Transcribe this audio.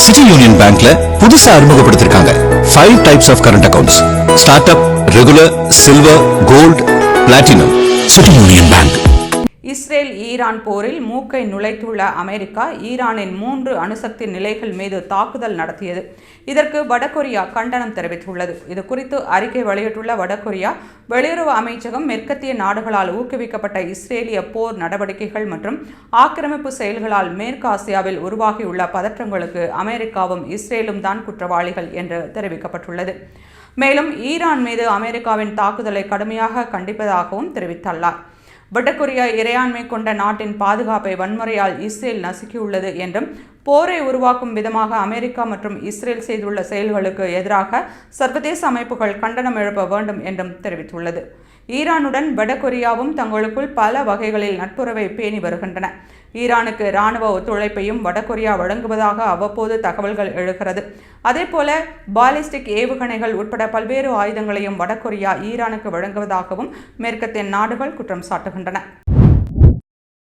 City Union பேங்க்ல புதுசா அறிமுகப்படுத்திருக்காங்க 5 types of current accounts. Start up, regular, silver, gold, platinum. City Union Bank. Israel Iran போரில் மூக்கை நுழைத்துள்ள அமெரிக்கா ஈரானின் 3 அணுசக்தி நிலைகள் மீது தாக்குதல் நடத்தியது. இதற்கு வடகொரியா கண்டனம் தெரிவித்துள்ளது. இது குறித்து அறிக்கை வெளியிட்டுள்ள வடகொரியா, வெளியுறவு அமைச்சகம் மேற்கத்திய நாடுகளால் ஊக்குவிக்கப்பட்ட இஸ்ரேலிய போர் நடவடிக்கைகள் மற்றும் ஆக்கிரமிப்பு செயல்களால் மேற்கு ஆசியாவில் உருவாகியுள்ள பதற்றங்களுக்கு அமெரிக்காவும் இஸ்ரேலும் தான் குற்றவாளிகள் என்று தெரிவிக்கப்பட்டுள்ளது. மேலும் ஈரான் மீது அமெரிக்காவின் தாக்குதலை கடுமையாக கண்டிப்பதாகவும் தெரிவித்துள்ளார். வடகொரியா இறையாண்மை கொண்ட நாட்டின் பாதுகாப்பை வன்முறையால் இஸ்ரேல் நசுக்கியுள்ளது என்றும், போரை உருவாக்கும் விதமாக அமெரிக்கா மற்றும் இஸ்ரேல் செய்துள்ள செயல்களுக்கு எதிராக சர்வதேச அமைப்புகள் கண்டனம் எழுப்ப வேண்டும் என்றும் தெரிவித்துள்ளது. ஈரானுடன் வடகொரியாவும் தங்களுக்குள் பல வகைகளில் நட்புறவை பேணி வருகின்றன. ஈரானுக்கு இராணுவ ஒத்துழைப்பையும் வடகொரியா வழங்குவதாக அவ்வப்போது தகவல்கள் எழுகிறது. அதேபோல பாலிஸ்டிக் ஏவுகணைகள் உட்பட பல்வேறு ஆயுதங்களையும் வடகொரியா ஈரானுக்கு வழங்குவதாகவும் மேற்கத்திய நாடுகள் குற்றம் சாட்டுகின்றன.